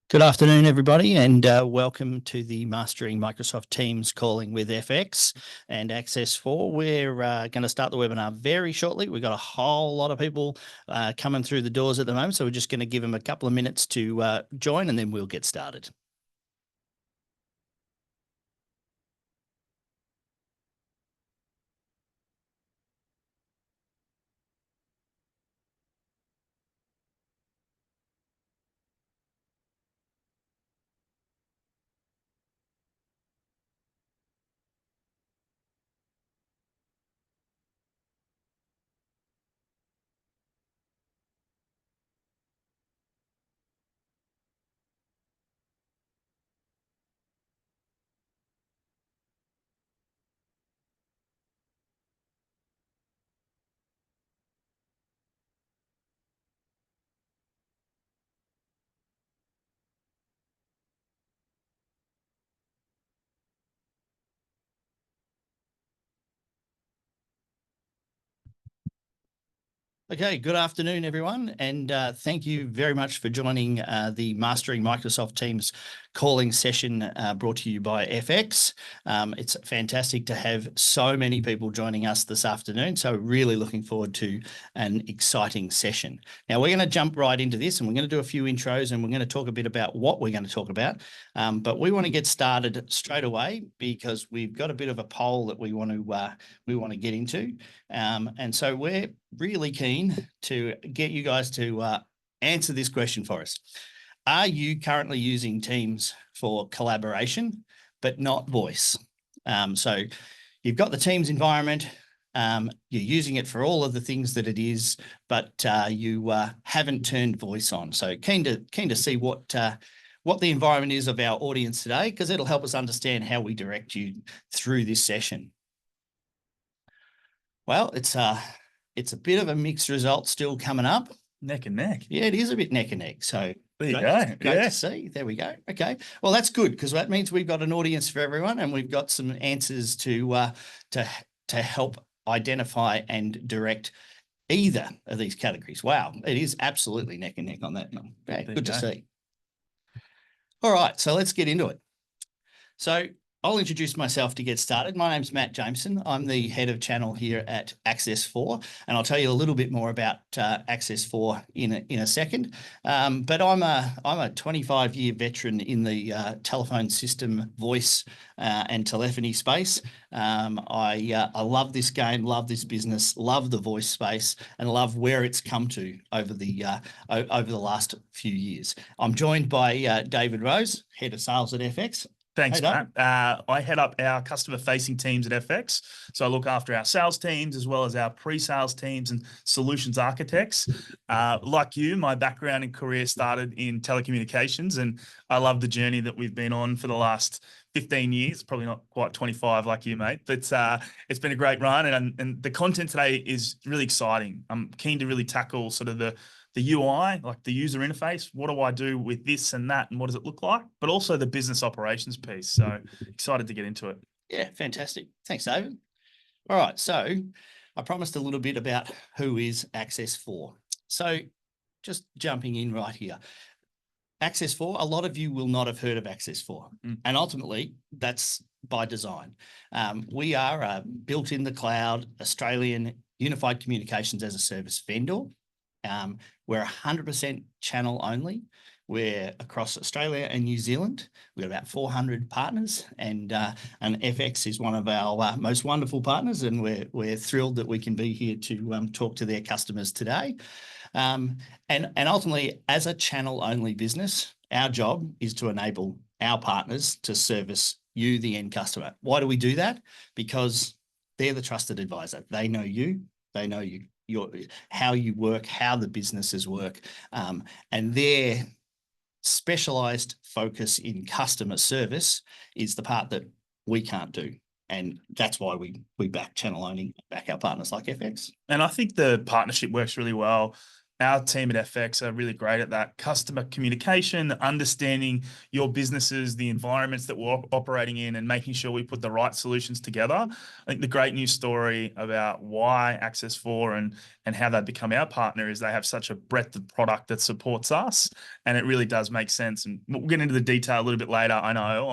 Good afternoon, everybody, and welcome to the Mastering Microsoft Teams calling with efex and Access4. We're going to start the webinar very shortly. We've got a whole lot of people coming through the doors at the moment, so we're just going to give them a couple of minutes to join, and then we'll get started. Okay, good afternoon, everyone, and thank you very much for joining the Mastering Microsoft Teams calling session brought to you by efex. It's fantastic to have so many people joining us this afternoon, so really looking forward to an exciting session. Now, we're going to jump right into this, and we're going to do a few intros, and we're going to talk a bit about what we're going to talk about, but we want to get started straight away because we've got a bit of a poll that we want to get into, and so we're really keen to get you guys to answer this question for us. Are you currently using Teams for collaboration, but not voice? So you've got the Teams environment, you're using it for all of the things that it is, but you haven't turned voice on. So keen to see what the environment is of our audience today, because it'll help us understand how we direct you through this session. Well, it's a bit of a mixed result still coming up. Neck and neck. Yeah, it is a bit neck and neck. So there you go. Great to see. There we go. Okay. Well, that's good, because that means we've got an audience for everyone, and we've got some answers to help identify and direct either of these categories. Wow, it is absolutely neck and neck on that. Okay, good to see. All right, so let's get into it. So I'll introduce myself to get started. My name's Matt Jameson. I'm the head of channel here at Access4, and I'll tell you a little bit more about Access4 in a second. But I'm a 25-year veteran in the telephone system, voice, and telephony space. I love this game, love this business, love the voice space, and love where it's come to over the last few years. I'm joined by David Rose, head of sales at efex. Thanks, Matt. I head up our customer-facing teams at efex. So I look after our sales teams as well as our pre-sales teams and solutions architects. Like you, my background and career started in telecommunications, and I love the journey that we've been on for the last 15 years, probably not quite 25 like you, mate, but it's been a great run, and the content today is really exciting. I'm keen to really tackle sort of the UI, like the user interface. What do I do with this and that, and what does it look like? But also the business operations piece. So excited to get into it. Yeah, fantastic. Thanks, David. All right, so I promised a little bit about who is Access4. So just jumping in right here. Access4, a lot of you will not have heard of Access4, and ultimately that's by design. We are a built in the cloud Australian unified communications as a service vendor. We're 100% channel only. We're across Australia and New Zealand. We've got about 400 partners, and efex is one of our most wonderful partners, and we're thrilled that we can be here to talk to their customers today. And ultimately, as a channel-only business, our job is to enable our partners to service you, the end customer. Why do we do that? Because they're the trusted advisor. They know you. They know how you work, how the businesses work, and their specialized focus in customer service is the part that we can't do. And that's why we back channel owning, back our partners like efex. And I think the partnership works really well our team at FX are really great at that customer communication, understanding your businesses, the environments that we're operating in, and making sure we put the right solutions together. I think the great news story about why Access4 and how they've become our partner is they have such a breadth of product that supports us, and it really does make sense. And we'll get into the detail a little bit later, I know,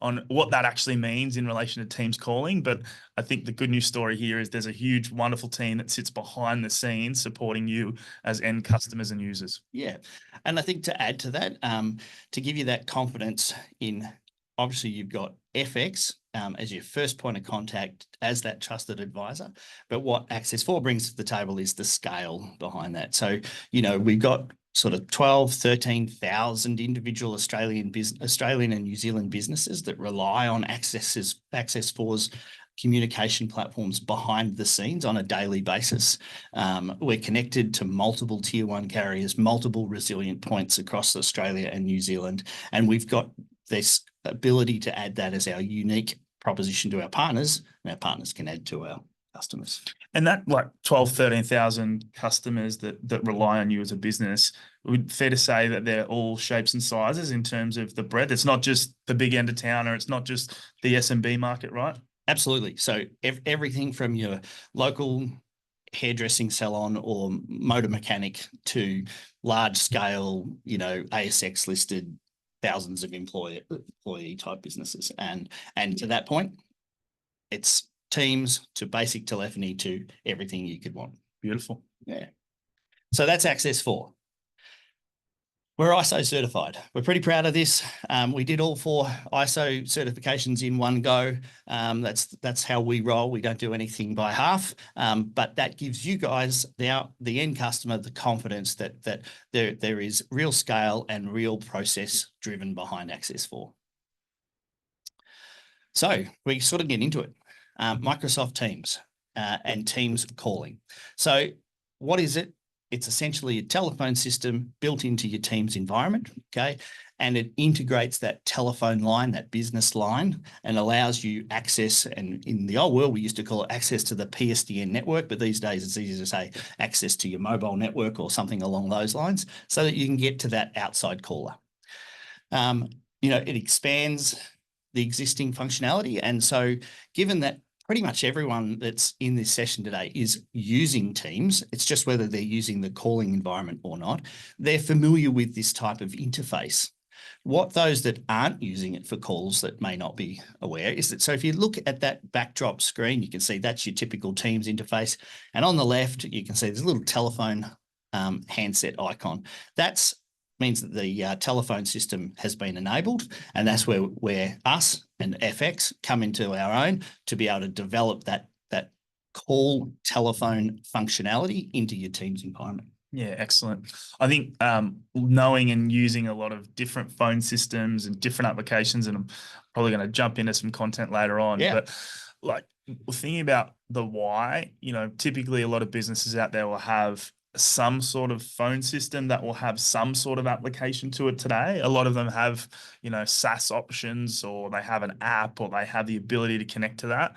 on what that actually means in relation to Teams calling. But I think the good news story here is there's a huge, wonderful team that sits behind the scenes supporting you as end customers and users. Yeah. And I think to add to that, to give you that confidence in, obviously you've got efex as your first point of contact as that trusted advisor. But what Access4 brings to the table is the scale behind that. So, you know, we've got sort of 12, 13,000 individual Australian and New Zealand businesses that rely on Access4's communication platforms behind the scenes on a daily basis. We're connected to multiple tier 1 carriers, multiple resilient points across Australia and New Zealand. And we've got this ability to add that as our unique proposition to our partners, and our partners can add to our customers. And that like 12, 13,000 customers that rely on you as a business, would fair to say that they're all shapes and sizes in terms of the breadth? It's not just the big end of town, or it's not just the SMB market, right? Absolutely. So everything from your local hairdressing salon or motor mechanic to large scale, you know, ASX listed thousands of employee type businesses. And to that point, it's Teams to basic telephony to everything you could want. Beautiful. Yeah. So that's Access4. We're ISO certified. We're pretty proud of this. We did all 4 ISO certifications in one go. That's how we roll. We don't do anything by half. But that gives you guys, the end customer, the confidence that there is real scale and real process driven behind Access4. So we sort of get into it. Microsoft Teams and Teams calling. So what is it? It's essentially a telephone system built into your Teams environment, okay? And it integrates that telephone line, that business line, and allows you access, and in the old world, we used to call it access to the PSTN network, but these days it's easy to say access to your mobile network or something along those lines, so that you can get to that outside caller. You know, it expands the existing functionality. And so given that pretty much everyone that's in this session today is using Teams, it's just whether they're using the calling environment or not, they're familiar with this type of interface. What those that aren't using it for calls that may not be aware is that, so if you look at that backdrop screen, you can see that's your typical Teams interface. And on the left, you can see there's a little telephone handset icon. That means that the telephone system has been enabled, and that's where us and efex come into our own to be able to develop that call telephone functionality into your Teams environment. Yeah, excellent. I think knowing and using a lot of different phone systems and different applications, and I'm probably going to jump into some content later on, but like thinking about the why, you know, typically a lot of businesses out there will have some sort of phone system that will have some sort of application to it today. A lot of them have, you know, SaaS options, or they have an app, or they have the ability to connect to that.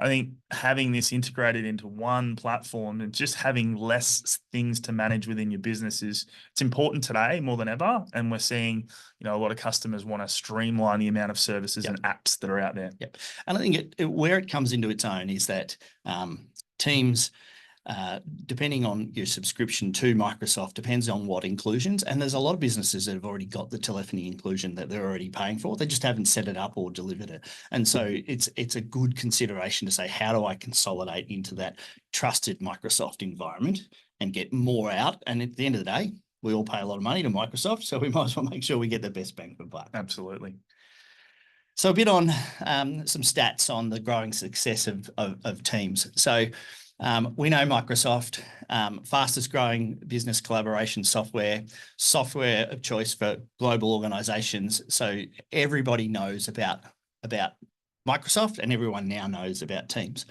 I think having this integrated into one platform and just having less things to manage within your business it's important today more than ever. And we're seeing, you know, a lot of customers want to streamline the amount of services and apps that are out there. Yep. And I think where it comes into its own is that Teams, depending on your subscription to Microsoft, depends on what inclusions. And there's a lot of businesses that have already got the telephony inclusion that they're already paying for. They just haven't set it up or delivered it. And so it's a good consideration to say, how do I consolidate into that trusted Microsoft environment and get more out? And at the end of the day, we all pay a lot of money to Microsoft, so we might as well make sure we get the best bang for buck. Absolutely. So a bit on some stats on the growing success of Teams. So we know Microsoft, fastest growing business collaboration software of choice for global organizations. So everybody knows about Microsoft, and everyone now knows about Teams.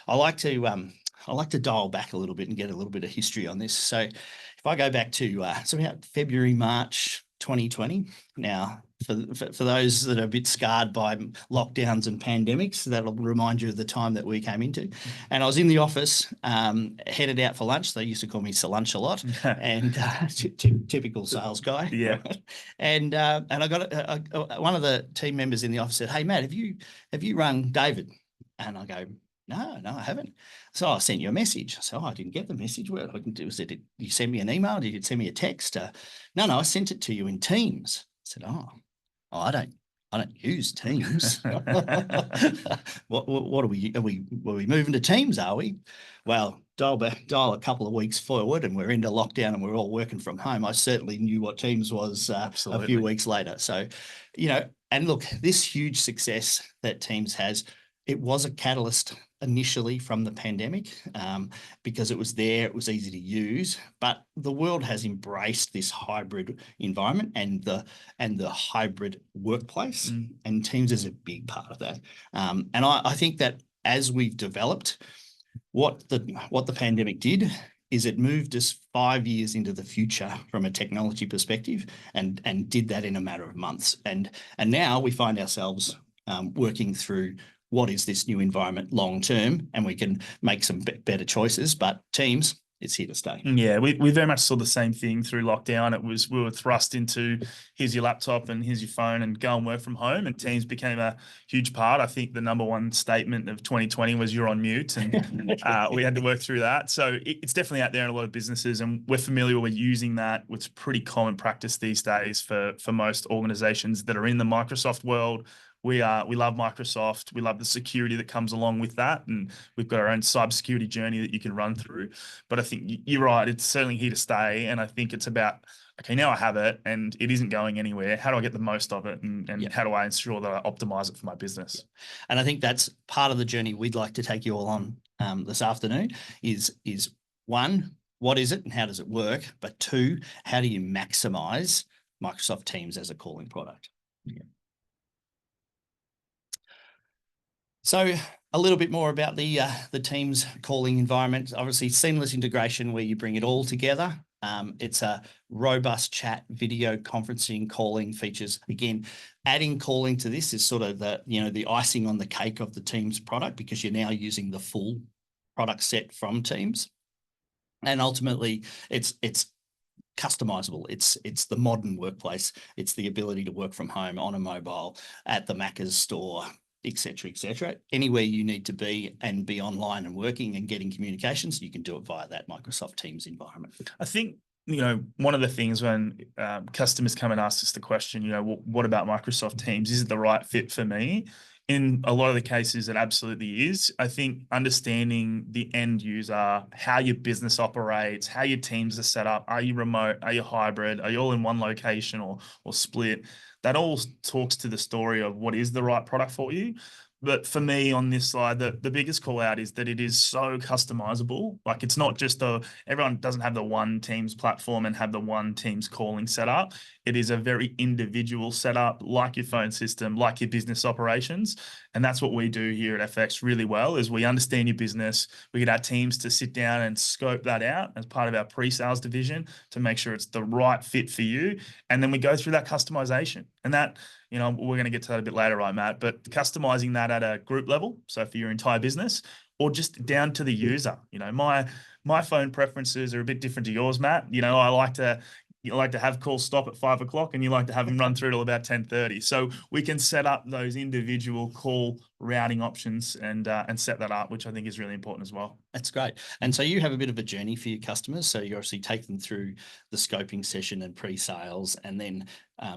I like to dial back a little bit and get a little bit of history on this. So if I go back to so about February, March 2020, now for those that are a bit scarred by lockdowns and pandemics, that'll remind you of the time that we came into. And I was in the office, headed out for lunch. They used to call me Sir Lunch a lot, and typical sales guy. Yeah. And I got one of the team members in the office said, "Hey Matt, have you rung David?" And I go, No, I haven't. So I sent you a message. So I didn't get the message. What I can do is, did you send me an email? Did you send me a text? No, I sent it to you in Teams. I said, oh, I don't use Teams. What are we moving to Teams? Are we? Well, dial a couple of weeks forward, and we're into lockdown, and we're all working from home. I certainly knew what Teams was a few weeks later. So, and look, this huge success that Teams has, it was a catalyst initially from the pandemic, because it was there, it was easy to use, but the world has embraced this hybrid environment and the hybrid workplace, and Teams is a big part of that. And I think that as we've developed, what the pandemic did is it moved us 5 years into the future from a technology perspective, and did that in a matter of months. And now we find ourselves working through what is this new environment long term, and we can make some better choices. But Teams, it's here to stay. Yeah, we very much saw the same thing through lockdown. We were thrust into, here's your laptop and here's your phone and go and work from home, and Teams became a huge part. I think the number one statement of 2020 was you're on mute, and we had to work through that. So it's definitely out there in a lot of businesses, and we're familiar with using that. It's pretty common practice these days for most organizations that are in the Microsoft world. We love Microsoft. We love the security that comes along with that, and we've got our own cybersecurity journey that you can run through. But I think you're right; it's certainly here to stay. And I think it's about, okay, now I have it, and it isn't going anywhere. How do I get the most of it, and how do I ensure that I optimize it for my business? And I think that's part of the journey we'd like to take you all on this afternoon. Is one, what is it and how does it work? But two, how do you maximize Microsoft Teams as a calling product? Yeah. So a little bit more about the Teams calling environment. Obviously, seamless integration where you bring it all together. It's a robust chat, video conferencing, calling features. Again, adding calling to this is sort of the icing on the cake of the Teams product, because you're now using the full product set from Teams. And ultimately, it's customizable. It's the modern workplace. It's the ability to work from home, on a mobile, at the Macca's store, etc. Anywhere you need to be and be online and working and getting communications, you can do it via that Microsoft Teams environment. I think, one of the things when customers come and ask us the question, what about Microsoft Teams? Is it the right fit for me? In a lot of the cases, it absolutely is. I think understanding the end user, how your business operates, how your teams are set up, are you remote, are you hybrid, are you all in one location or split? That all talks to the story of what is the right product for you. But for me on this slide, the biggest call out is that it is so customizable. Like, it's not just everyone doesn't have the one Teams platform and have the one Teams calling setup. It is a very individual setup, like your phone system, like your business operations. And that's what we do here at efex really well, is we understand your business. We get our teams to sit down and scope that out as part of our pre-sales division to make sure it's the right fit for you. And then we go through that customization. And that, we're going to get to that a bit later, right, Matt? But customizing that at a group level, so for your entire business, or just down to the user. My phone preferences are a bit different to yours, Matt. You like to have calls stop at 5 o'clock, and you like to have them run through till about 10:30. So we can set up those individual call routing options and set that up, which I think is really important as well. That's great. And so you have a bit of a journey for your customers. So you obviously take them through the scoping session and pre-sales, and then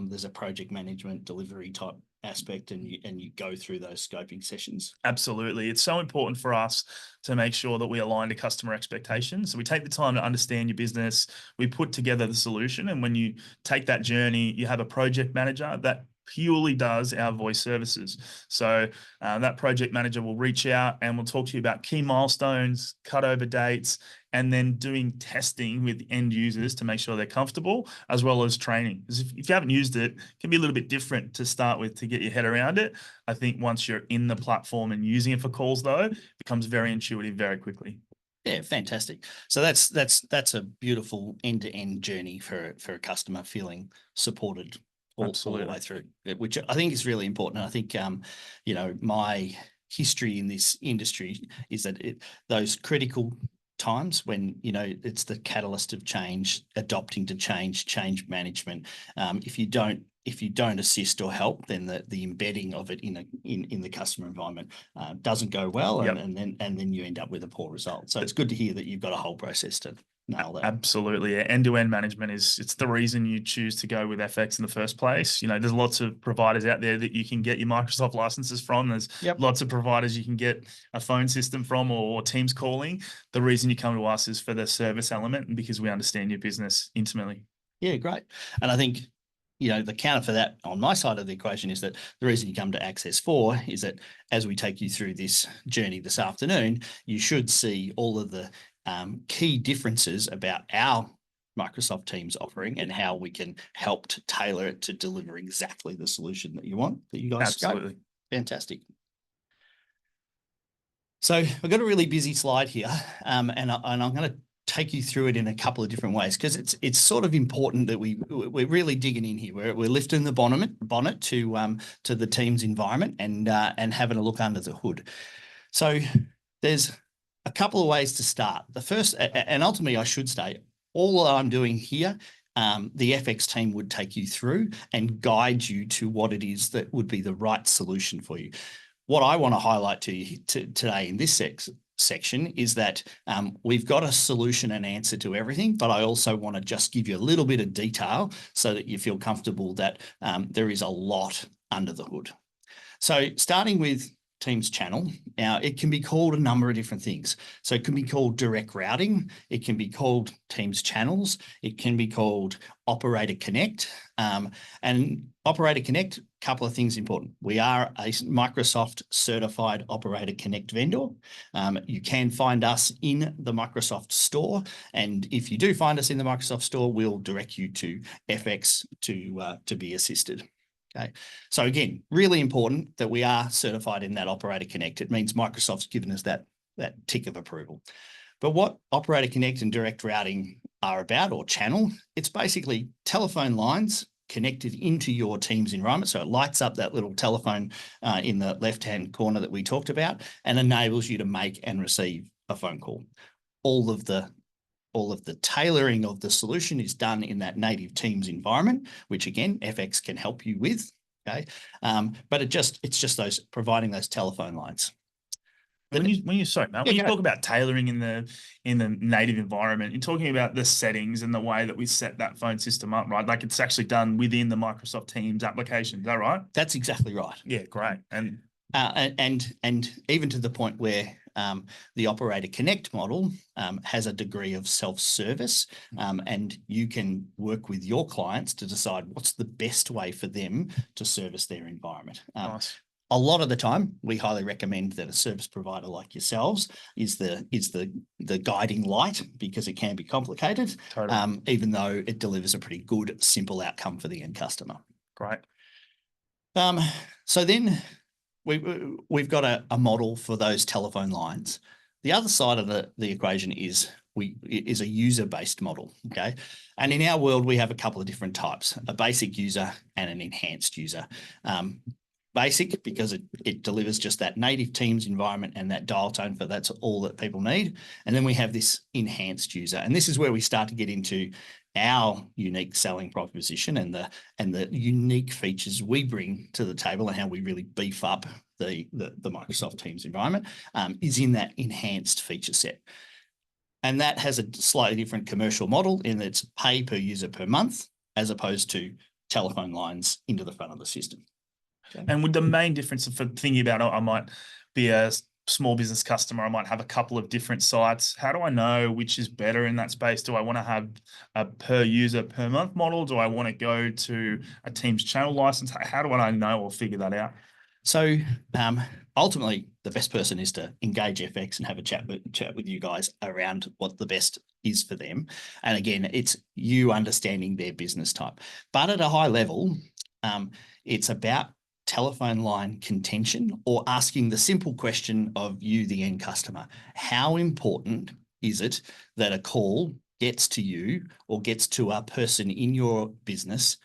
there's a project management delivery type aspect, and you go through those scoping sessions. Absolutely. It's so important for us to make sure that we align to customer expectations. So we take the time to understand your business, we put together the solution, and when you take that journey, you have a project manager that purely does our voice services. So that project manager will reach out and we'll talk to you about key milestones, cutover dates, and then doing testing with end users to make sure they're comfortable, as well as training. Because if you haven't used it, it can be a little bit different to start with to get your head around it. I think once you're in the platform and using it for calls, though, it becomes very intuitive very quickly. Yeah, fantastic. So that's a beautiful end-to-end journey for a customer, feeling supported all the way through, which I think is really important. I think, you know, my history in this industry is that those critical times when, you know, it's the catalyst of change, adopting to change management. If you don't assist or help, then the embedding of it in the customer environment doesn't go well, and then you end up with a poor result. So it's good to hear that you've got a whole process to nail that. Absolutely. End-to-end management it's the reason you choose to go with efex in the first place. You know, there's lots of providers out there that you can get your Microsoft licenses from. There's lots of providers you can get a phone system from or Teams calling. The reason you come to us is for the service element and because we understand your business intimately. Yeah, great. And I think, you know, the counter for that on my side of the equation is that the reason you come to Access4 is that as we take you through this journey this afternoon, you should see all of the key differences about our Microsoft Teams offering and how we can help to tailor it to deliver exactly the solution that you want, that you guys Absolutely. Fantastic. So we've got a really busy slide here, and I'm going to take you through it in a couple of different ways because it's sort of important that we're really digging in here. We're lifting the bonnet to the Teams environment and having a look under the hood. So there's a couple of ways to start. The first, and ultimately I should say, all I'm doing here, the efex team would take you through and guide you to what it is that would be the right solution for you. What I want to highlight to you today in this section is that we've got a solution and answer to everything, but I also want to just give you a little bit of detail so that you feel comfortable that there is a lot under the hood. So starting with Teams channel. Now, it can be called a number of different things. So it can be called direct routing. It can be called Teams channels. It can be called Operator Connect. And Operator Connect, a couple of things important. We are a Microsoft certified Operator Connect vendor. You can find us in the Microsoft store. And if you do find us in the Microsoft store, we'll direct you to efex to be assisted. Okay, so again, really important that we are certified in that Operator Connect. It means Microsoft's given us that tick of approval. But what Operator Connect and direct routing are about, or channel, it's basically telephone lines connected into your Teams environment. So it lights up that little telephone in the left-hand corner that we talked about and enables you to make and receive a phone call. All of the tailoring of the solution is done in that native Teams environment, which again, efex can help you with. Okay, but it's just those providing those telephone lines. When you talk about tailoring in the native environment, you're talking about the settings and the way that we set that phone system up, right? Like it's actually done within the Microsoft Teams application. Is that right? That's exactly right. Yeah, great. And even to the point where the Operator Connect model has a degree of self-service, and you can work with your clients to decide what's the best way for them to service their environment. Nice. A lot of the time, we highly recommend that a service provider like yourselves is the guiding light because it can be complicated, Totally. even though it delivers a pretty good, simple outcome for the end customer. Great. So then we've got a model for those telephone lines. The other side of the equation is a user-based model, okay? And in our world, we have a couple of different types, a basic user and an enhanced user. Basic because it delivers just that native Teams environment and that dial tone for that's all that people need. And then we have this enhanced user. And this is where we start to get into our unique selling proposition and the unique features we bring to the table and how we really beef up the Microsoft Teams environment is in that enhanced feature set. And that has a slightly different commercial model in that it's pay per user per month, as opposed to telephone lines into the front of the system. Okay. And with the main difference for thinking about, I might be a small business customer, I might have a couple of different sites. How do I know which is better in that space? Do I want to have a per user per month model? Do I want to go to a Teams channel license? How do I know or figure that out? So ultimately, the best person is to engage efex and have a chat with you guys around what the best is for them. And again, it's you understanding their business type. But at a high level, it's about telephone line contention or asking the simple question of you, the end customer. How important is it that a call gets to you or gets to a person in your business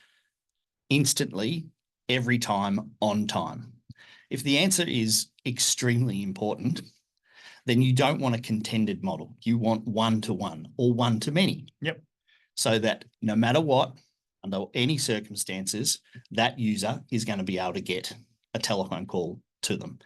instantly, every time, on time? If the answer is extremely important, then you don't want a contended model. You want one-to-one or one-to-many. Yep. So that no matter what, under any circumstances, that user is going to be able to get a telephone call to them.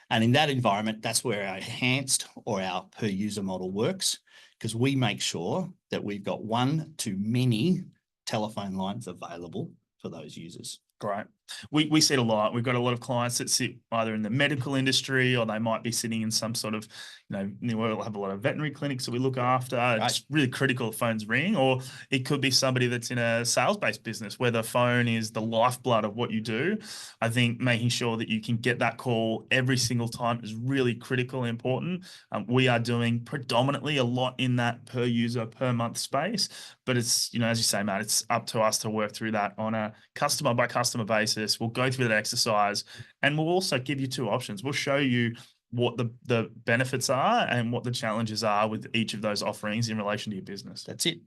And in that environment, that's where our enhanced or our per user model works, because we make sure that we've got one-to-many telephone lines available for those users. Great. We see it a lot. We've got a lot of clients that sit either in the medical industry, or they might be sitting in some sort of, we'll have a lot of veterinary clinics that we look after. Right. It's really critical the phones ring, or it could be somebody that's in a sales-based business where the phone is the lifeblood of what you do. I think making sure that you can get that call every single time is really critical and important. We are doing predominantly a lot in that per user per month space, but it's, as you say, Matt, it's up to us to work through that on a customer by customer basis. We'll go through that exercise, and we'll also give you two options. We'll show you what the benefits are and what the challenges are with each of those offerings in relation to your business. That's it.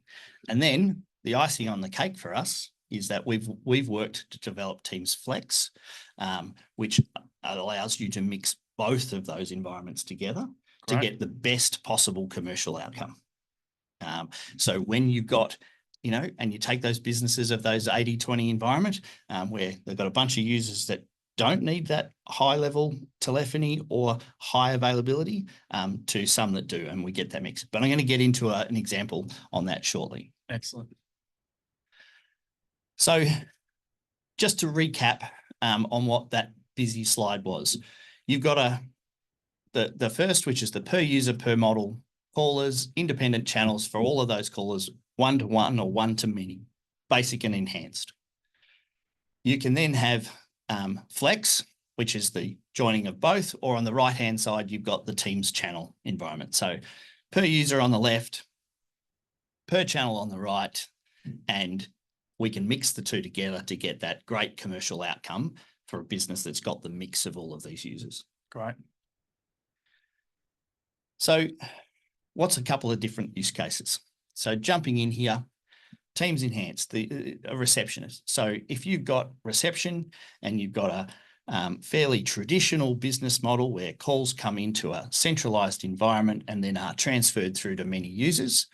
And then the icing on the cake for us is that we've worked to develop Teams Flex, which allows you to mix both of those environments together to get the best possible commercial outcome. So when you've got, and you take those businesses of those 80-20 environment, where they've got a bunch of users that don't need that high level telephony or high availability, to some that do, and we get that mix. But I'm going to get into an example on that shortly. Excellent. So just to recap on what that busy slide was, you've got the first, which is the per user per model callers, independent channels for all of those callers, one-to-one or one-to-many, basic and enhanced. You can then have Flex, which is the joining of both, or on the right-hand side, you've got the Teams channel environment. So per user on the left, per channel on the right, and we can mix the two together to get that great commercial outcome for a business that's got the mix of all of these users. Great. So what's a couple of different use cases? So jumping in here, Teams Enhanced, a receptionist. So if you've got reception and you've got a fairly traditional business model where calls come into a centralized environment and then are transferred through to many users,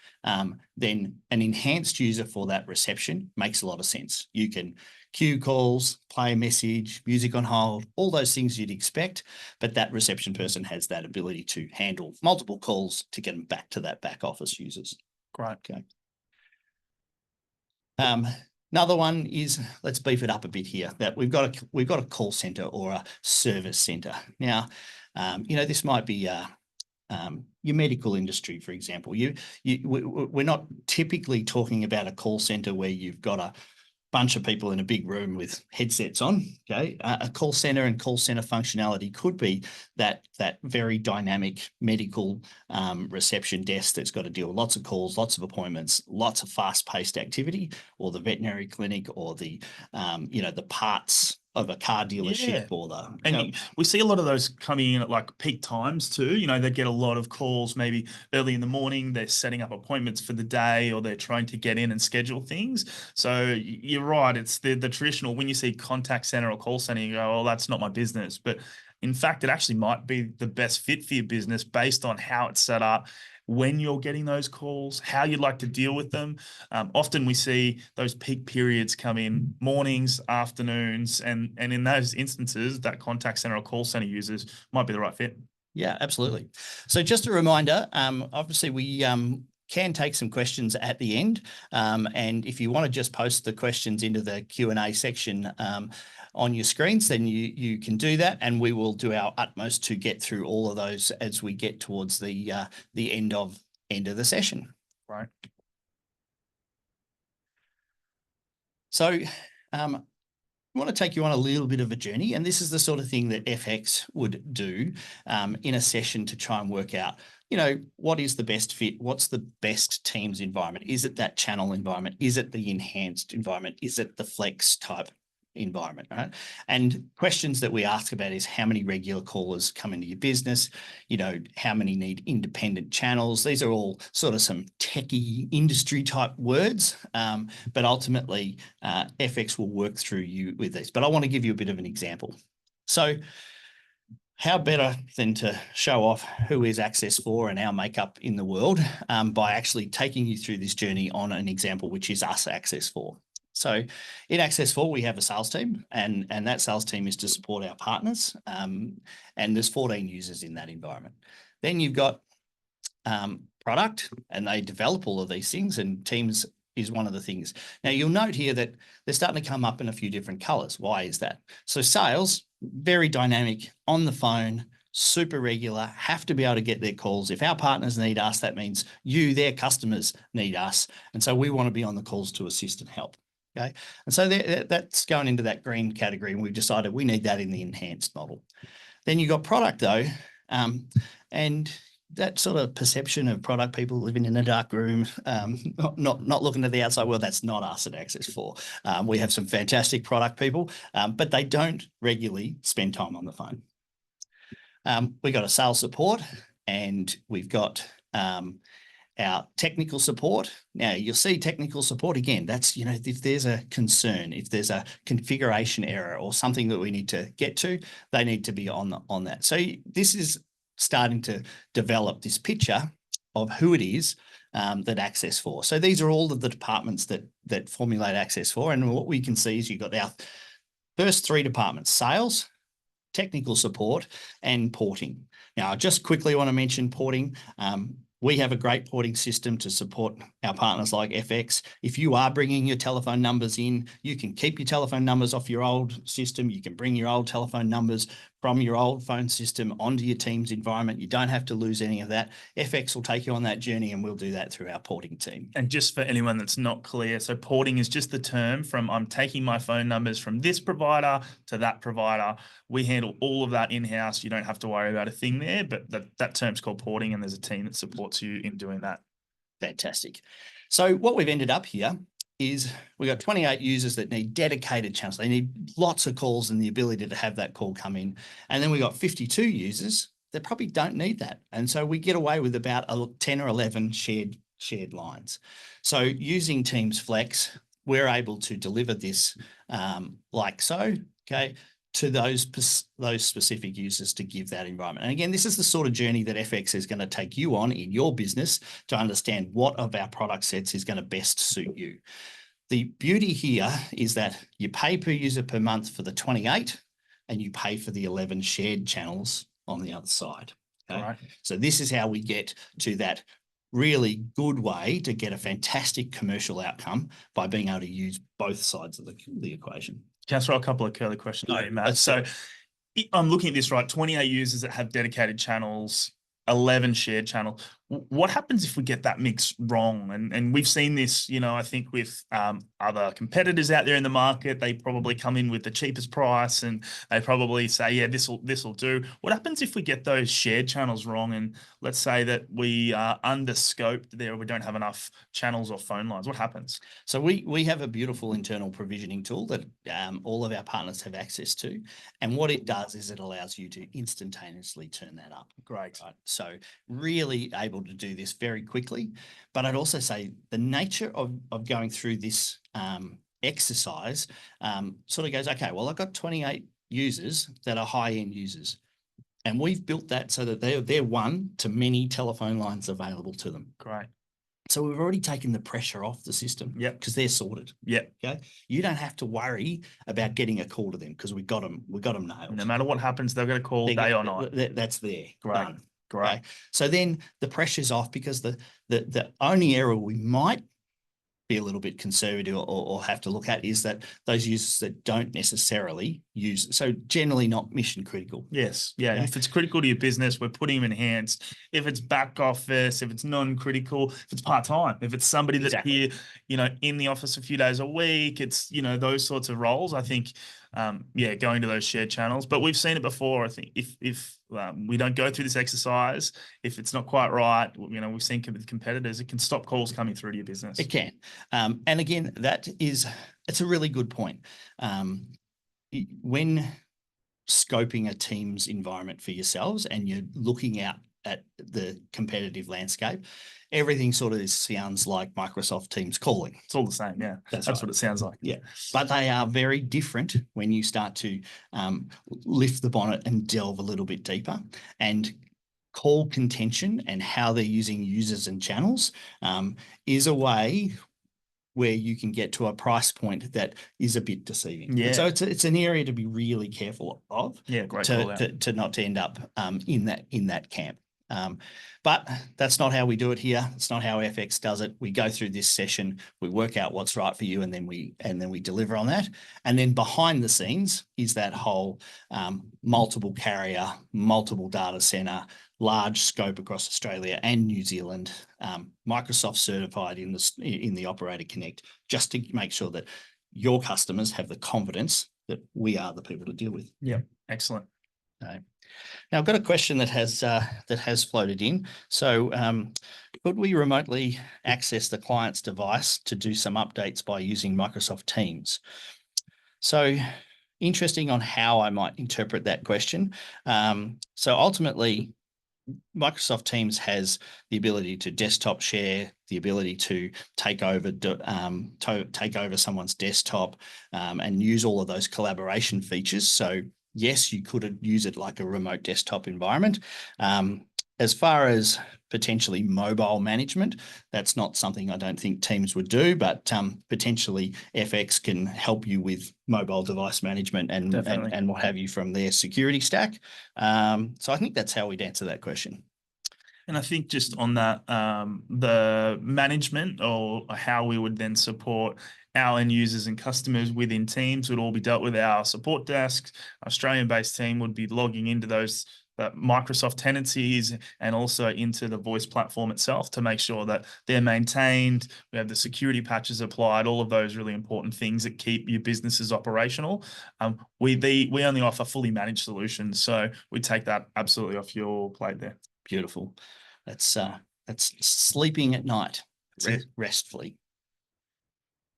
then an enhanced user for that reception makes a lot of sense. You can queue calls, play a message, music on hold, all those things you'd expect, but that reception person has that ability to handle multiple calls to get them back to that back office users. Great. Okay. Another one is, let's beef it up a bit here, that we've got a call center or a service center. Now, this might be your medical industry, for example. We're not typically talking about a call center where you've got a bunch of people in a big room with headsets on. Okay, a call center and call center functionality could be that very dynamic medical reception desk that's got to deal with lots of calls, lots of appointments, lots of fast-paced activity, or the veterinary clinic, or the the parts of a car dealership, or we see a lot of those coming in at like peak times too. They get a lot of calls maybe early in the morning. They're setting up appointments for the day, or they're trying to get in and schedule things. So you're right. It's the traditional, when you see contact center or call center, you go, oh, that's not my business. But in fact, it actually might be the best fit for your business based on how it's set up, when you're getting those calls, how you'd like to deal with them. Often we see those peak periods come in mornings, afternoons, and in those instances, that contact center or call center users might be the right fit. Yeah, absolutely. So just a reminder, obviously we can take some questions at the end. And if you want to just post the questions into the Q&A section on your screens, then you can do that, and we will do our utmost to get through all of those as we get towards the end of the session. Right. So I want to take you on a little bit of a journey, and this is the sort of thing that efex would do in a session to try and work out, what is the best fit? What's the best Teams environment? Is it that channel environment? Is it the enhanced environment? Is it the flex type environment, right? And questions that we ask about is how many regular callers come into your business, how many need independent channels. These are all sort of some techie industry type words, but ultimately efex will work through you with these. But I want to give you a bit of an example. So how better than to show off who is Access4 and our makeup in the world by actually taking you through this journey on an example, which is us, Access4. So in Access4, we have a sales team, and that sales team is to support our partners, and there's 14 users in that environment. Then you've got product, and they develop all of these things, and teams is one of the things. Now, you'll note here that they're starting to come up in a few different colors. Why is that? So sales, very dynamic, on the phone, super regular, have to be able to get their calls. If our partners need us, that means you, their customers, need us. And so we want to be on the calls to assist and help. Okay. And so that's going into that green category. And we've decided we need that in the enhanced model. Then you've got product though. And that sort of perception of product people living in a dark room, not looking at the outside world, that's not us at Access4. We have some fantastic product people, but they don't regularly spend time on the phone. We've got a sales support, and we've got our technical support. Now you'll see technical support again. That's, if there's a concern, if there's a configuration error or something that we need to get to, they need to be on that. So this is starting to develop this picture of who it is that Access4. So these are all of the departments that formulate Access4. And what we can see is you've got our first three departments: sales, technical support, and porting. Now, I just quickly want to mention porting. We have a great porting system to support our partners like efex. If you are bringing your telephone numbers in, you can keep your telephone numbers off your old system. You can bring your old telephone numbers from your old phone system onto your team's environment. You don't have to lose any of that. efex will take you on that journey, and we'll do that through our porting team. And just for anyone that's not clear, so porting is just the term from I'm taking my phone numbers from this provider to that provider. We handle all of that in-house. You don't have to worry about a thing there, but that term's called porting, and there's a team that supports you in doing that. Fantastic. So what we've ended up here is we've got 28 users that need dedicated channels. They need lots of calls and the ability to have that call come in. And then we've got 52 users that probably don't need that. And so we get away with about 10 or 11 shared lines. So using Teams Flex, we're able to deliver this like so, okay, to those specific users to give that environment. And again, this is the sort of journey that efex is going to take you on in your business to understand what of our product sets is going to best suit you. The beauty here is that you pay per user per month for the 28, and you pay for the 11 shared channels on the other side. Okay? Right. So this is how we get to that really good way to get a fantastic commercial outcome by being able to use both sides of the equation. Can I throw a couple of curly questions at you, Matt? So I'm looking at this, right? 28 users that have dedicated channels, 11 shared channels. What happens if we get that mix wrong? And we've seen this, I think with other competitors out there in the market. They probably come in with the cheapest price, and they probably say, yeah, this will do. What happens if we get those shared channels wrong? And let's say that we are under scoped there, or we don't have enough channels or phone lines. What happens? So we have a beautiful internal provisioning tool that all of our partners have access to. And what it does is it allows you to instantaneously turn that up. Great. Right? So really able to do this very quickly. But I'd also say the nature of going through this exercise sort of goes, okay, well, I've got 28 users that are high-end users, and we've built that so that they're one to many telephone lines available to them. Great. So we've already taken the pressure off the system. Yeah, because they're sorted. Yeah. Okay. You don't have to worry about getting a call to them because we got them nailed. No matter what happens, they're going to call day or night. That's there. Great. Done. Great. Okay? So then the pressure's off, because the only error we might be a little bit conservative or have to look at is that those users that don't necessarily use, so generally not mission critical. Yes. Yeah. Okay. If it's critical to your business, we're putting them enhanced. If it's back office, if it's non-critical, if it's part-time, if it's somebody that's here, in the office a few days a week, it's, those sorts of roles, I think, going to those shared channels. But we've seen it before. I think if we don't go through this exercise, if it's not quite right, we've seen with competitors, it can stop calls coming through to your business. It can. And again, it's a really good point. when scoping a team's environment for yourselves and you're looking out at the competitive landscape, everything sort of sounds like Microsoft Teams calling. It's all the same. Yeah. That's right. what it sounds like. Yeah. But they are very different when you start to lift the bonnet and delve a little bit deeper. And call contention and how they're using users and channels is a way where you can get to a price point that is a bit deceiving. Yeah. So it's an area to be really careful of. Yeah, great call out. To not to end up in that camp. But that's not how we do it here. It's not how efex does it. We go through this session, we work out what's right for you, and then we deliver on that. And then behind the scenes is that whole multiple carrier, multiple data center, large scope across Australia and New Zealand, Microsoft certified in the Operator Connect, just to make sure that your customers have the confidence that we are the people to deal with. Yeah, excellent. Now I've got a question that has floated in. So could we remotely access the client's device to do some updates by using Microsoft Teams? So interesting on how I might interpret that question. So ultimately, Microsoft Teams has the ability to desktop share, the ability to take over someone's desktop and use all of those collaboration features. So yes, you could use it like a remote desktop environment. As far as potentially mobile management, that's not something I don't think Teams would do, but potentially efex can help you with mobile device management and what have you from their security stack. So I think that's how we'd answer that question. And I think just on that, the management or how we would then support our end users and customers within Teams would all be dealt with our support desks. Australian-based team would be logging into those Microsoft tenancies and also into the voice platform itself to make sure that they're maintained. We have the security patches applied, all of those really important things that keep your businesses operational. We only offer fully managed solutions, so we take that absolutely off your plate there. Beautiful. That's sleeping at night restfully.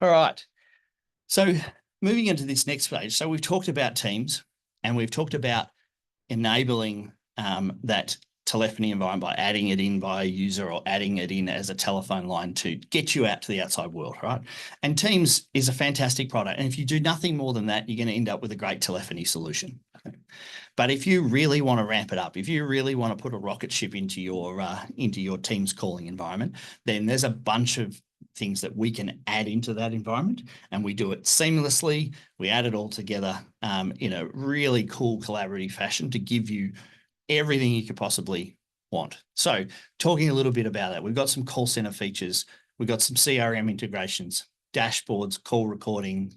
All right. So moving into this next page. So we've talked about Teams and we've talked about enabling that telephony environment by adding it in via user or adding it in as a telephone line to get you out to the outside world, right? And Teams is a fantastic product. And if you do nothing more than that, you're going to end up with a great telephony solution. But if you really want to ramp it up, if you really want to put a rocket ship into your Teams calling environment, then there's a bunch of things that we can add into that environment, and we do it seamlessly. We add it all together in a really cool collaborative fashion to give you everything you could possibly want. So talking a little bit about that, we've got some call center features, we've got some CRM integrations, dashboards, call recording,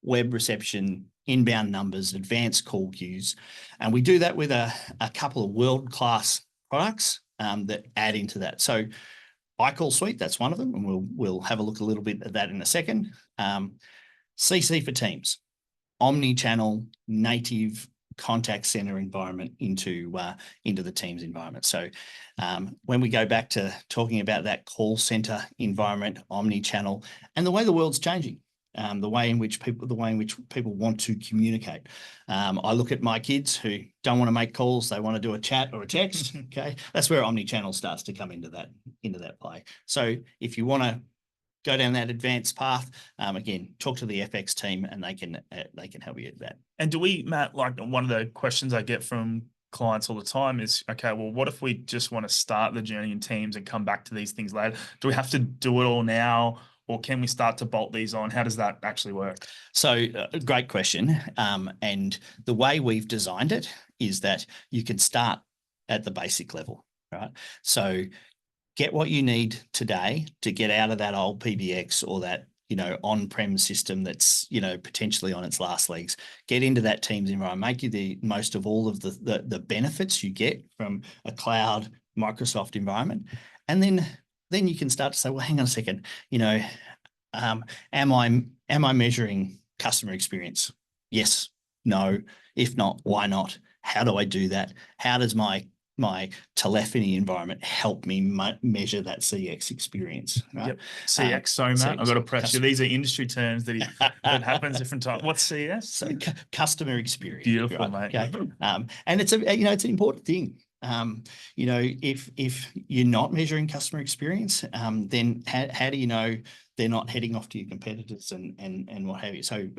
web reception, inbound numbers, advanced call queues. And we do that with a couple of world-class products that add into that. So iCall Suite, that's one of them, and we'll have a look a little bit at that in a second. CC for Teams, omni-channel native contact center environment into the Teams environment. So when we go back to talking about that call center environment, omni-channel, and the way the world's changing, the way in which people want to communicate. I look at my kids who don't want to make calls; they want to do a chat or a text. Okay, that's where omni-channel starts to come into that play. So if you want to go down that advanced path, again, talk to the efex team, and they can help you with that. And do we, Matt? Like one of the questions I get from clients all the time is, okay, well, what if we just want to start the journey in Teams and come back to these things later? Do we have to do it all now? Or can we start to bolt these on? How does that actually work? So great question. And the way we've designed it is that you can start at the basic level, right? So get what you need today to get out of that old PBX or that, on-prem system that's, potentially on its last legs. Get into that Teams environment, make you the most of all of the benefits you get from a cloud Microsoft environment. And then you can start to say, well, hang on a second, am I measuring customer experience? Yes, no. If not, why not? How do I do that? How does my my telephony environment help me measure that CX experience. Right? Yep. CX, sorry, Matt, I've got to press you. customer- These are industry terms that happens different times. What's CS? So customer experience. Beautiful, right? mate. Okay. And it's it's an important thing. If you're not measuring customer experience, then how do you know they're not heading off to your competitors and what have you? So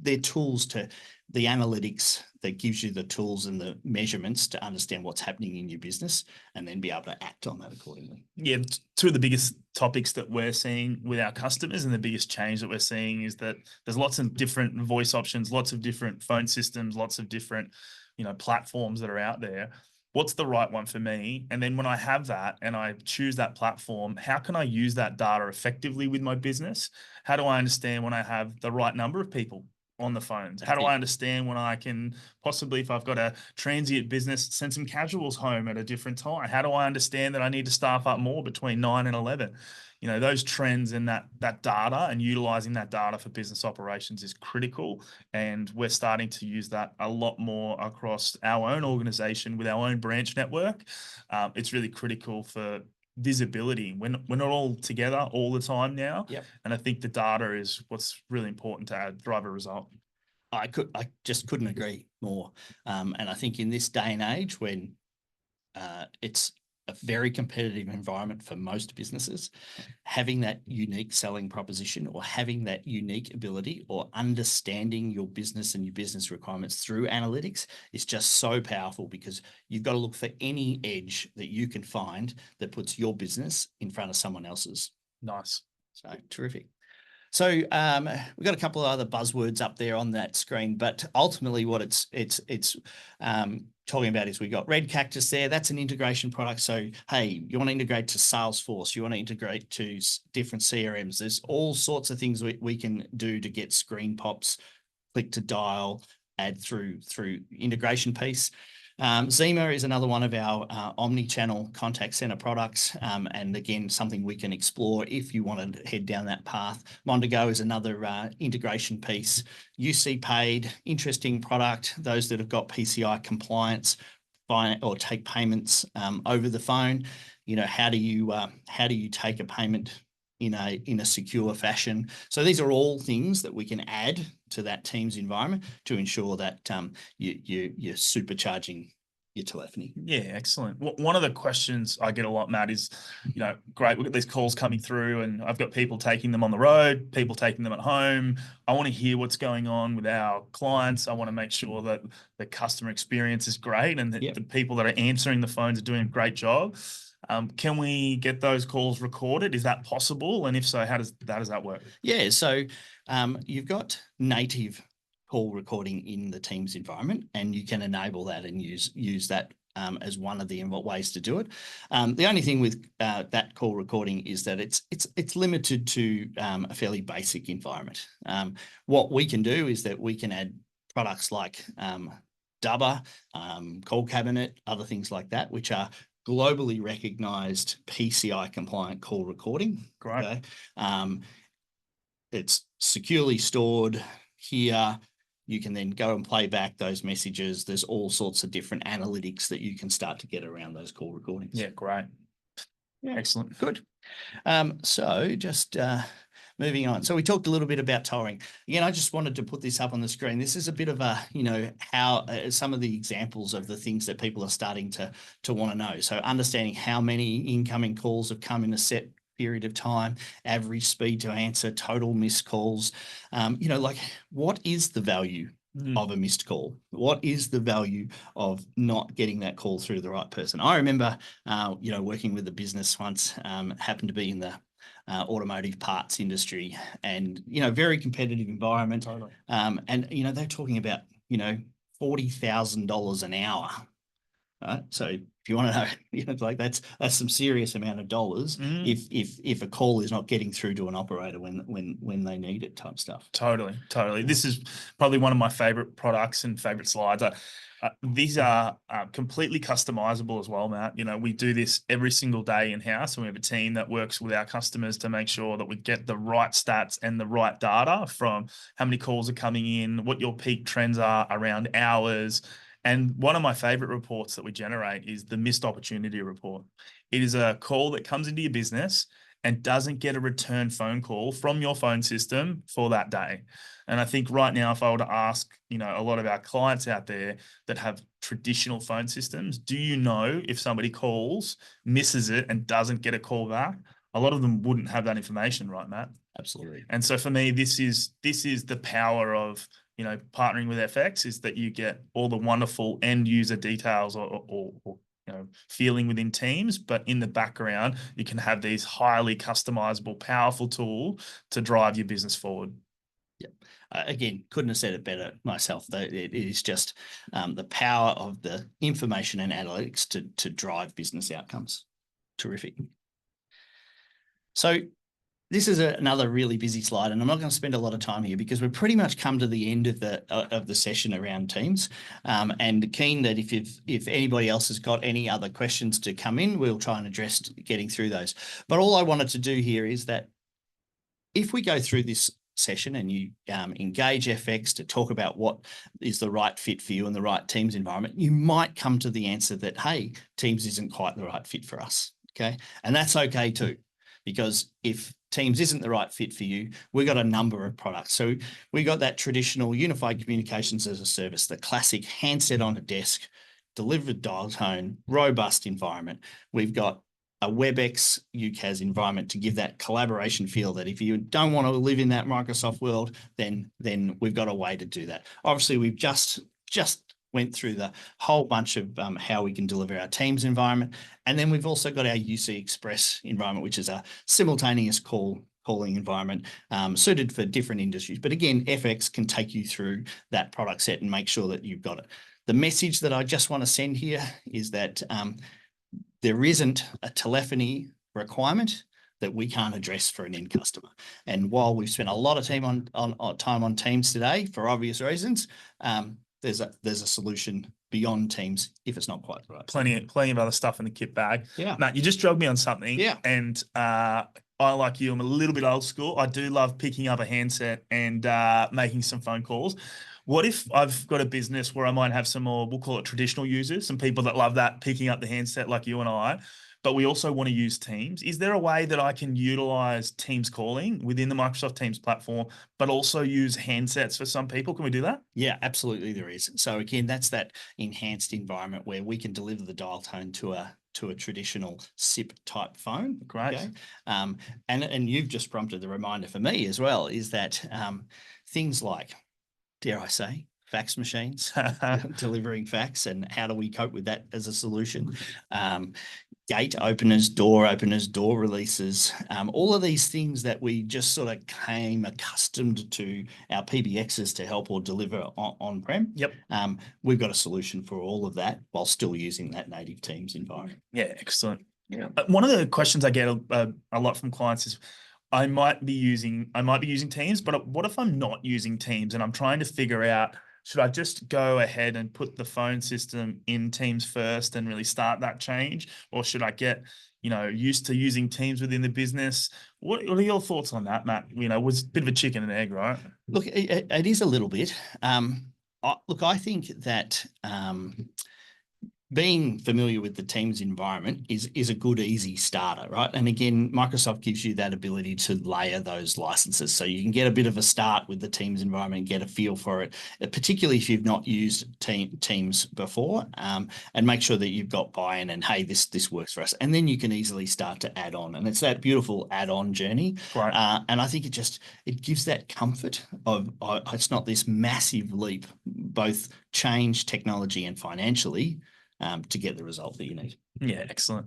they're tools to the analytics that gives you the tools and the measurements to understand what's happening in your business and then be able to act on that accordingly. Yeah, two of the biggest topics that we're seeing with our customers and the biggest change that we're seeing is that there's lots of different voice options, lots of different phone systems, lots of different, platforms that are out there. What's the right one for me? And then when I have that and I choose that platform, how can I use that data effectively with my business? How do I understand when I have the right number of people on the phones? How do I understand when I can possibly, if I've got a transient business, send some casuals home at a different time? How do I understand that I need to staff up more between 9 and 11? Those trends and that data and utilizing that data for business operations is critical. And we're starting to use that a lot more across our own organization with our own branch network. It's really critical for visibility. We're not all together all the time now. Yep. And I think the data is what's really important to drive a result. I just couldn't agree more. And I think in this day and age when it's a very competitive environment for most businesses, having that unique selling proposition or having that unique ability or understanding your business and your business requirements through analytics is just so powerful, because you've got to look for any edge that you can find that puts your business in front of someone else's. Nice. So terrific. So we've got a couple of other buzzwords up there on that screen, but ultimately what it's talking about is we got Red Cactus there. That's an integration product. So, hey, you want to integrate to Salesforce, you want to integrate to different CRMs. There's all sorts of things we can do to get screen pops, click to dial, add through integration piece. Zima is another one of our omni-channel contact center products. And again, something we can explore if you want to head down that path. Mondigo is another integration piece. UC Paid, interesting product. Those that have got PCI compliance or take payments over the phone. How do you take a payment in a secure fashion? So these are all things that we can add to that team's environment to ensure that you're supercharging your telephony. Yeah, excellent. One of the questions I get a lot, Matt, is, great, we've got these calls coming through and I've got people taking them on the road, people taking them at home. I want to hear what's going on with our clients. I want to make sure that the customer experience is great and that the people that are answering the phones are doing a great job. Can we get those calls recorded? Is that possible? And if so, how does that work? Yeah, so you've got native call recording in the Teams environment, and you can enable that and use that as one of the ways to do it. The only thing with that call recording is that it's limited to a fairly basic environment. What we can do is that we can add products like Dubber, Call Cabinet, other things like that, which are globally recognized PCI compliant call recording. Great. Okay? It's securely stored here. You can then go and play back those messages. There's all sorts of different analytics that you can start to get around those call recordings. Yeah, great. Yeah. Excellent. Good. So just moving on. So we talked a little bit about tolling. Again, I just wanted to put this up on the screen. This is a bit of a, how some of the examples of the things that people are starting to want to know. So understanding how many incoming calls have come in a set period of time, average speed to answer, total missed calls. Like, what is the value of a missed call? What is the value of not getting that call through to the right person? I remember, working with a business once, happened to be in the automotive parts industry, and very competitive environment. Totally. And they're talking about $40,000 an hour. Right? So if you want to know, like that's some serious amount of dollars if a call is not getting through to an operator when they need it, type stuff. Totally. This is probably one of my favorite products and favorite slides. These are completely customizable as well, Matt. We do this every single day in-house, and we have a team that works with our customers to make sure that we get the right stats and the right data from how many calls are coming in, what your peak trends are around hours, And one of my favorite reports that we generate is the missed opportunity report. It is a call that comes into your business and doesn't get a return phone call from your phone system for that day. And I think right now, if I were to ask, a lot of our clients out there that have traditional phone systems, do you know if somebody calls, misses it, and doesn't get a call back? A lot of them wouldn't have that information, right, Matt? Absolutely. And so for me, this is the power of partnering with FX, is that you get all the wonderful end user details or feeling within Teams, but in the background, you can have these highly customizable, powerful tool to drive your business forward. Yep. Again, couldn't have said it better myself. It is just the power of the information and analytics to drive business outcomes. Terrific. So this is another really busy slide, and I'm not going to spend a lot of time here because we've pretty much come to the end of the session around Teams. And keen that if anybody else has got any other questions to come in, we'll try and address getting through those. But all I wanted to do here is that if we go through this session and you engage FX to talk about what is the right fit for you and the right Teams environment, you might come to the answer that, hey, Teams isn't quite the right fit for us. Okay. And that's okay too, because if Teams isn't the right fit for you, we've got a number of products. So we got that traditional unified communications as a service, the classic handset on a desk, delivered dial tone, robust environment. We've got a WebEx UCaaS environment to give that collaboration feel that if you don't want to live in that Microsoft world, then we've got a way to do that. Obviously, we've just went through the whole bunch of how we can deliver our Teams environment. And then we've also got our UC Express environment, which is a simultaneous calling environment suited for different industries. But again, FX can take you through that product set and make sure that you've got it. The message that I just want to send here is that there isn't a telephony requirement that we can't address for an end customer. And while we've spent a lot of time on Teams today for obvious reasons, there's a solution beyond Teams if it's not quite right. Plenty of other stuff in the kit bag. Yeah. Matt, you just jogged me on something. Yeah. And I, like you, I'm a little bit old school. I do love picking up a handset and making some phone calls. What if I've got a business where I might have some more, we'll call it traditional users, some people that love that, picking up the handset like you and I, but we also want to use Teams? Is there a way that I can utilize Teams calling within the Microsoft Teams platform, but also use handsets for some people? Can we do that? Yeah, absolutely there is. So again, that's that enhanced environment where we can deliver the dial tone to a traditional SIP type phone. Great. Okay? And you've just prompted the reminder for me as well, is that things like, dare I say, fax machines, delivering fax, and how do we cope with that as a solution? Gate openers, door releases, all of these things that we just sort of came accustomed to our PBXs to help or deliver on-prem. Yep. We've got a solution for all of that while still using that native Teams environment. Yeah, excellent. Yeah. One of the questions I get a lot from clients is, I might be using Teams, but what if I'm not using Teams and I'm trying to figure out, should I just go ahead and put the phone system in Teams first and really start that change? Or should I get, used to using Teams within the business? What are your thoughts on that, Matt? It was a bit of a chicken and egg, right? Look, it is a little bit. I think that being familiar with the Teams environment is a good, easy starter, right? And again, Microsoft gives you that ability to layer those licenses. So you can get a bit of a start with the Teams environment, get a feel for it, particularly if you've not used Teams before, and make sure that you've got buy-in and, hey, this works for us. And then you can easily start to add on. And it's that beautiful add-on journey. Right. And I think it gives that comfort of it's not this massive leap, both change, technology, and financially, to get the result that you need. Yeah, excellent.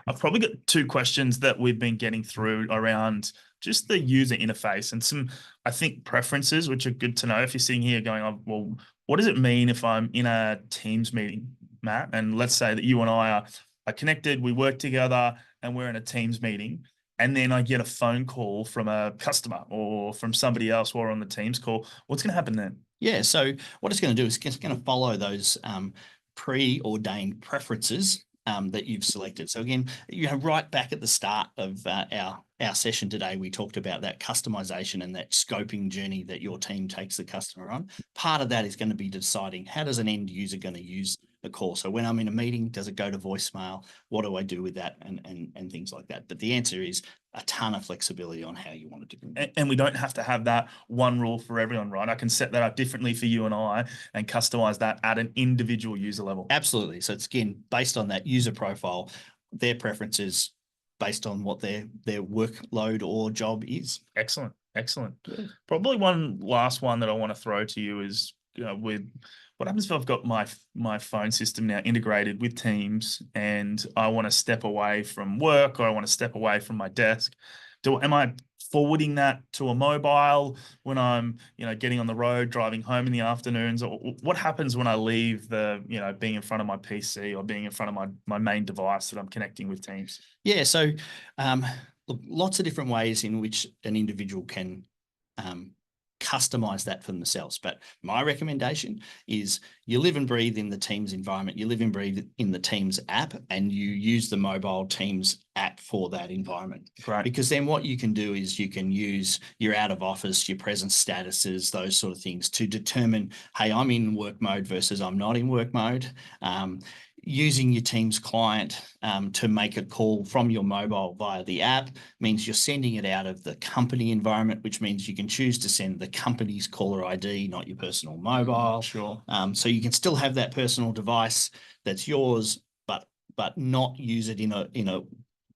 I've probably got two questions that we've been getting through around just the user interface and some, I think, preferences, which are good to know if you're sitting here going, oh, well, what does it mean if I'm in a Teams meeting, Matt? And let's say that you and I are connected, we work together, and we're in a Teams meeting, and then I get a phone call from a customer or from somebody else while we're on the Teams call. What's going to happen then? Yeah, so what it's going to do is it's going to follow those preordained preferences that you've selected. So again, right back at the start of our session today, we talked about that customization and that scoping journey that your team takes the customer on. Part of that is going to be deciding, how does an end user going to use a call? So when I'm in a meeting, does it go to voicemail? What do I do with that? And things like that. But the answer is a ton of flexibility on how you want it to be. And we don't have to have that one rule for everyone, right? I can set that up differently for you and I and customize that at an individual user level. Absolutely. So it's, again, based on that user profile, their preferences, based on what their workload or job is. Excellent. Excellent. Good. Probably one last one that I want to throw to you is, with what happens if I've got my phone system now integrated with Teams and I want to step away from work, or I want to step away from my desk? Am I forwarding that to a mobile when I'm, getting on the road, driving home in the afternoons? Or what happens when I leave being in front of my PC or being in front of my main device that I'm connecting with Teams? Yeah. So, look, lots of different ways in which an individual can customize that for themselves. But my recommendation is you live and breathe in the Teams environment. You live and breathe in the Teams app, and you use the mobile Teams app for that environment. Right. Because then what you can do is you can use your out of office, your present statuses, those sort of things to determine, hey, I'm in work mode versus I'm not in work mode. Using your Teams client to make a call from your mobile via the app means you're sending it out of the company environment, which means you can choose to send the company's caller ID, not your personal mobile. Sure. So you can still have that personal device that's yours, but not use it in a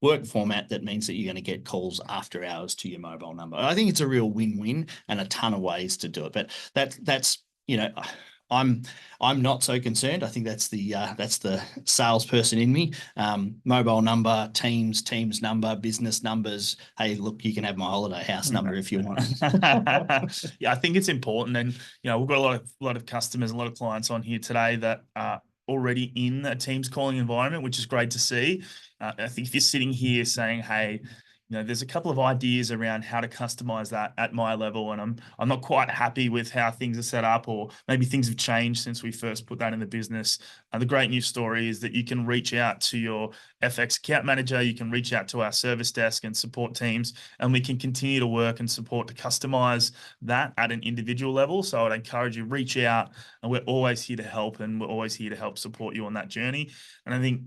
work format that means that you're going to get calls after hours to your mobile number. I think it's a real win-win and a ton of ways to do it. But that's I'm not so concerned. I think that's the salesperson in me. Mobile number, Teams number, business numbers. Hey, look, you can have my holiday house number if you want. Yeah, I think it's important, and we've got a lot of customers, a lot of clients on here today that are already in a Teams calling environment, which is great to see. I think if you're sitting here saying, hey, there's a couple of ideas around how to customize that at my level, and I'm not quite happy with how things are set up, or maybe things have changed since we first put that in the business. The great news story is that you can reach out to your efex account manager, you can reach out to our service desk and support teams, and we can continue to work and support to customize that at an individual level. So I'd encourage you, reach out, and we're always here to help, and we're always here to help support you on that journey. And I think,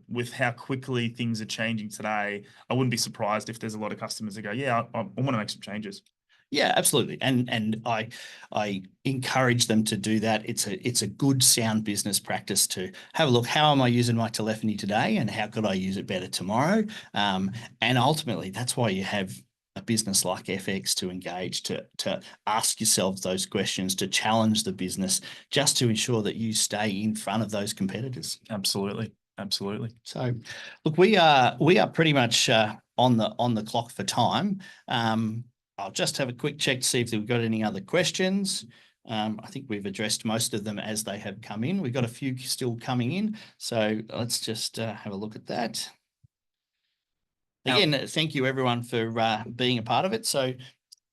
with how quickly things are changing today, I wouldn't be surprised if there's a lot of customers that go, yeah, I want to make some changes. Yeah, absolutely. And I encourage them to do that. It's a good, sound business practice to have a look. How am I using my telephony today, and how could I use it better tomorrow? And ultimately, that's why you have a business like efex to engage, to ask yourself those questions, to challenge the business, just to ensure that you stay in front of those competitors. Absolutely. Absolutely. So, look, we are pretty much on the clock for time. I'll just have a quick check to see if we've got any other questions. I think we've addressed most of them as they have come in. We've got a few still coming in, so let's just have a look at that. Again, thank you everyone for being a part of it. So,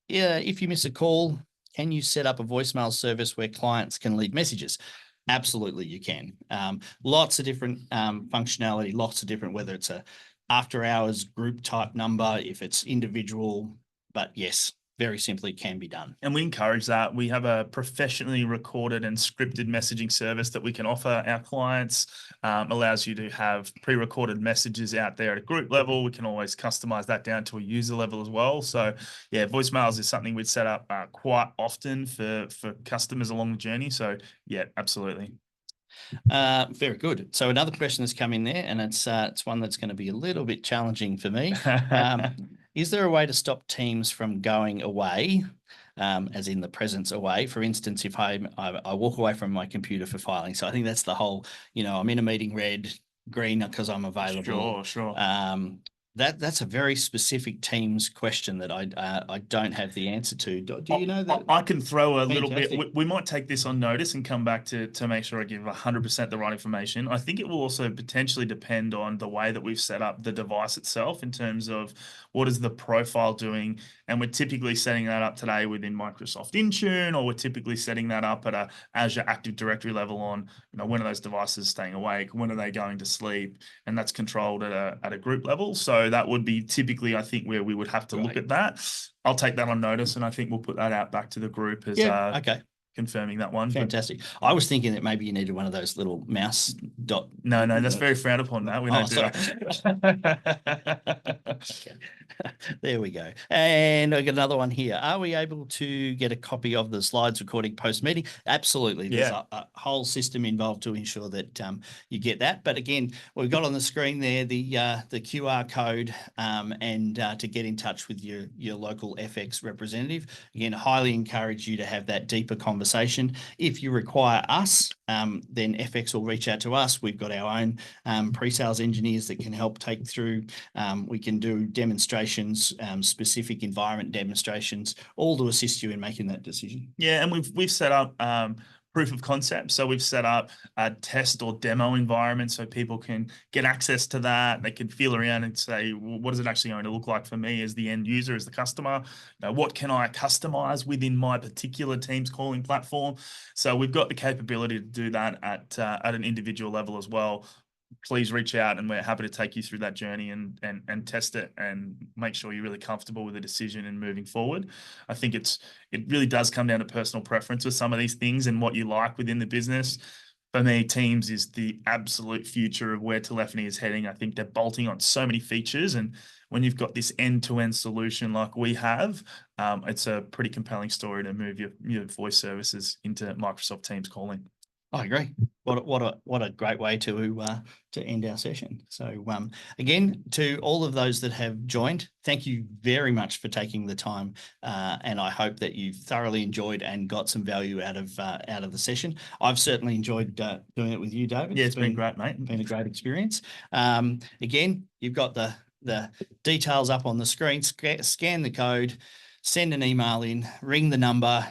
yeah, if you miss a call, can you set up a voicemail service where clients can leave messages? Absolutely, you can. Lots of different functionality, lots of different, whether it's a after hours group type number, if it's individual, but yes, very simply can be done. And we encourage that. We have a professionally recorded and scripted messaging service that we can offer our clients. Allows you to have pre-recorded messages out there at a group level. We can always customize that down to a user level as well. So yeah, voicemails is something we'd set up quite often for customers along the journey. So yeah, absolutely. Very good. So another question that's come in there, and it's one that's going to be a little bit challenging for me. Is there a way to stop Teams from going away, as in the presence away? For instance, if I walk away from my computer for filing. So I think that's the whole, I'm in a meeting, red, green because I'm available. Sure. That's a very specific Teams question that I don't have the answer to. Do you know that? I can throw a little bit. Fantastic. We might take this on notice and come back to make sure I give 100% the right information. I think it will also potentially depend on the way that we've set up the device itself in terms of what is the profile doing. And we're typically setting that up today within Microsoft Intune, or we're typically setting that up at a Azure Active Directory level on, when are those devices staying awake? When are they going to sleep? And that's controlled at a group level. So that would be typically, I think, where we would have to look at that. I'll take that on notice, and I think we'll put that out back to the group as okay. Confirming that one. Fantastic. I was thinking that maybe you needed one of those little mouse dot. No, that's very frowned upon. That we don't do that. There we go. And I got another one here. Are we able to get a copy of the slides recording post meeting? Absolutely. There's a whole system involved to ensure that you get that. But again, we've got on the screen there the QR code and to get in touch with your local efex representative. Again, highly encourage you to have that deeper conversation. If you require us, then efex will reach out to us. We've got our own pre-sales engineers that can help take through. We can do demonstrations, specific environment demonstrations, all to assist you in making that decision. Yeah, and we've set up proof of concept. So we've set up a test or demo environment so people can get access to that. They can feel around and say, well, what is it actually going to look like for me as the end user, as the customer? What can I customize within my particular Teams calling platform? So we've got the capability to do that at an individual level as well. Please reach out, and we're happy to take you through that journey and test it and make sure you're really comfortable with the decision and moving forward. I think it really does come down to personal preference with some of these things and what you like within the business. For me, Teams is the absolute future of where telephony is heading. I think they're bolting on so many features, and when you've got this end-to-end solution like we have, it's a pretty compelling story to move your voice services into Microsoft Teams calling. I agree. What a great way to end our session. So again, to all of those that have joined, thank you very much for taking the time, and I hope that you've thoroughly enjoyed and got some value out of the session. I've certainly enjoyed doing it with you, David. Yeah, it's been great, mate. Been a great experience. Again, you've got the details up on the screen. Scan the code. Send an email in, ring the number.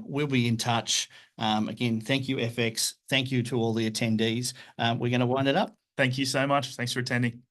We'll be in touch. Again, thank you, efex. Thank you to all the attendees. We're going to wind it up. Thank you so much. Thanks for attending.